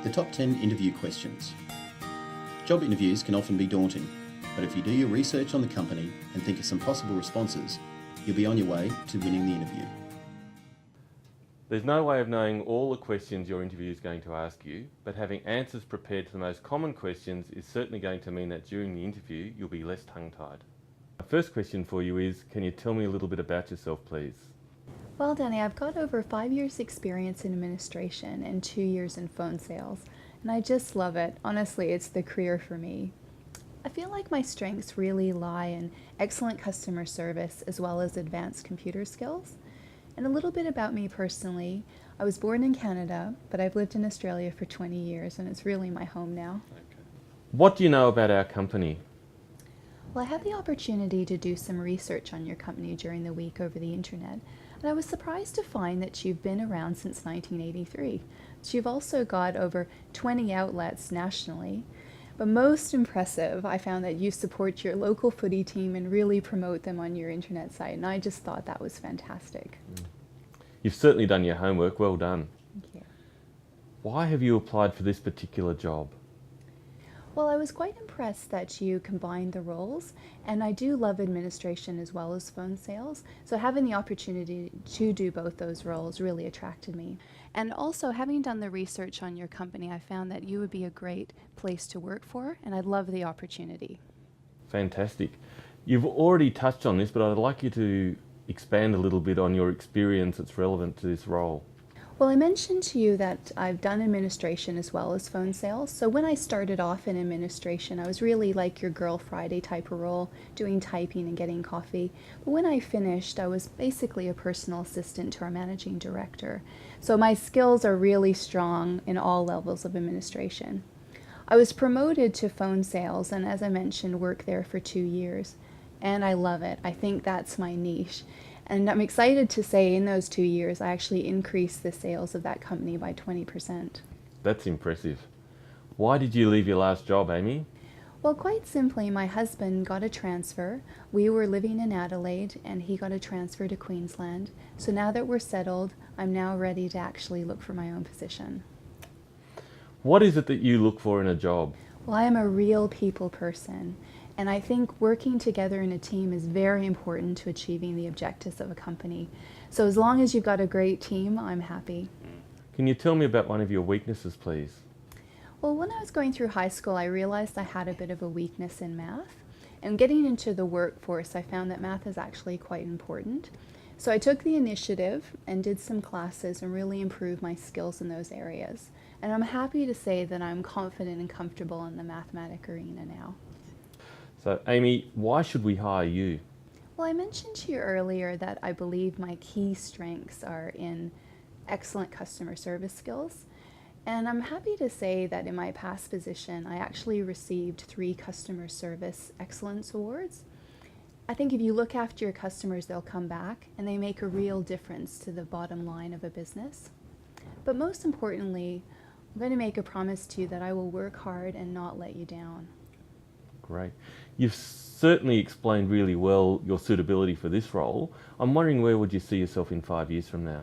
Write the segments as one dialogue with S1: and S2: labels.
S1: The top 10 interview questions. Job interviews can often be daunting, but if you do your research on the company and think of some possible responses, you'll be on your way to winning the interview.
S2: There's no way of knowing all the questions your interview is going to ask you, but having answers prepared to the most common questions is certainly going to mean that during the interview you'll be less tongue-tied. My first question for you is, can you tell me a little bit about yourself, please?
S3: Well, Danny, I've got over 5 years experience in administration and 2 years in phone sales, and I just love it. Honestly, it's the career for me. I feel like my strengths really lie in excellent customer service as well as advanced computer skills. And a little bit about me personally, I was born in Canada, but I've lived in Australia for 20 years and it's really my home now.
S2: Okay. What do you know about our company?
S3: Well, I had the opportunity to do some research on your company during the week over the internet, and I was surprised to find that you've been around since 1983. So you've also got over 20 outlets nationally. But most impressive, I found that you support your local footy team and really promote them on your internet site, and I just thought that was fantastic.
S2: You've certainly done your homework, well done.
S3: Thank you.
S2: Why have you applied for this particular job?
S3: Well, I was quite impressed that you combined the roles, and I do love administration as well as phone sales, so having the opportunity to do both those roles really attracted me. And also, having done the research on your company, I found that you would be a great place to work for, and I'd love the opportunity.
S2: Fantastic. You've already touched on this, but I'd like you to expand a little bit on your experience that's relevant to this role.
S3: Well, I mentioned to you that I've done administration as well as phone sales. So when I started off in administration, I was really like your Girl Friday type of role, doing typing and getting coffee. But when I finished, I was basically a personal assistant to our managing director. So my skills are really strong in all levels of administration. I was promoted to phone sales and, as I mentioned, worked there for 2 years. And I love it. I think that's my niche. And I'm excited to say in those 2 years, I actually increased the sales of that company by 20%.
S2: That's impressive. Why did you leave your last job, Amy?
S3: Well, quite simply, my husband got a transfer. We were living in Adelaide and he got a transfer to Queensland. So now that we're settled, I'm now ready to actually look for my own position.
S2: What is it that you look for in a job?
S3: Well, I am a real people person. And I think working together in a team is very important to achieving the objectives of a company. So as long as you've got a great team, I'm happy.
S2: Can you tell me about one of your weaknesses, please?
S3: Well, when I was going through high school, I realized I had a bit of a weakness in math. And getting into the workforce, I found that math is actually quite important. So I took the initiative and did some classes and really improved my skills in those areas. And I'm happy to say that I'm confident and comfortable in the mathematic arena now.
S2: So, Amy, why should we hire you?
S3: Well, I mentioned to you earlier that I believe my key strengths are in excellent customer service skills. And I'm happy to say that in my past position, I actually received 3 customer service excellence awards. I think if you look after your customers, they'll come back and they make a real difference to the bottom line of a business. But most importantly, I'm going to make a promise to you that I will work hard and not let you down.
S2: Great. You've certainly explained really well your suitability for this role. I'm wondering, where would you see yourself in 5 years from now?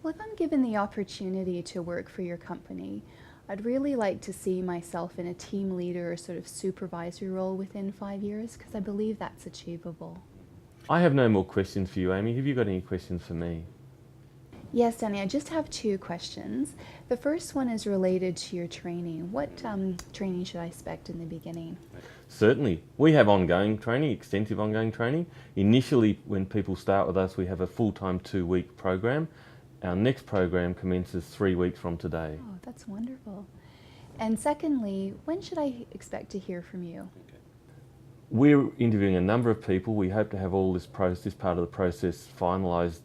S3: Well, if I'm given the opportunity to work for your company, I'd really like to see myself in a team leader or sort of supervisory role within 5 years, because I believe that's achievable.
S2: I have no more questions for you, Amy. Have you got any questions for me?
S3: Yes, Danny, I just have 2 questions. The first one is related to your training. What training should I expect in the beginning?
S2: Certainly. We have ongoing training, extensive ongoing training. Initially, when people start with us, we have a full-time 2-week program. Our next program commences 3 weeks from today.
S3: Oh, that's wonderful. And secondly, when should I expect to hear from you?
S2: We're interviewing a number of people. We hope to have all this part of the process finalised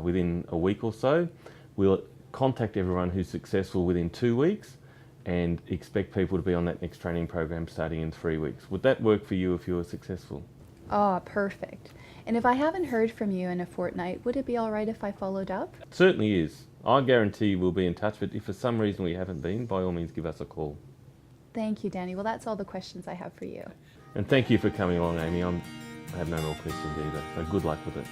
S2: within a week or so. We'll contact everyone who's successful within 2 weeks and expect people to be on that next training program starting in 3 weeks. Would that work for you if you were successful?
S3: Oh, perfect. And if I haven't heard from you in a fortnight, would it be all right if I followed up?
S2: It certainly is. I guarantee we'll be in touch, but if for some reason we haven't been, by all means give us a call.
S3: Thank you, Danny. Well, that's all the questions I have for you.
S2: And thank you for coming along, Amy. I have no more questions either, so good luck with it.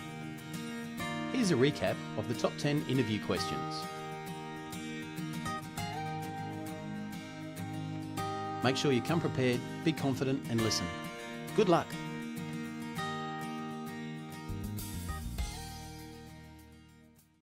S1: Here's a recap of the top 10 interview questions. Make sure you come prepared, be confident and listen. Good luck!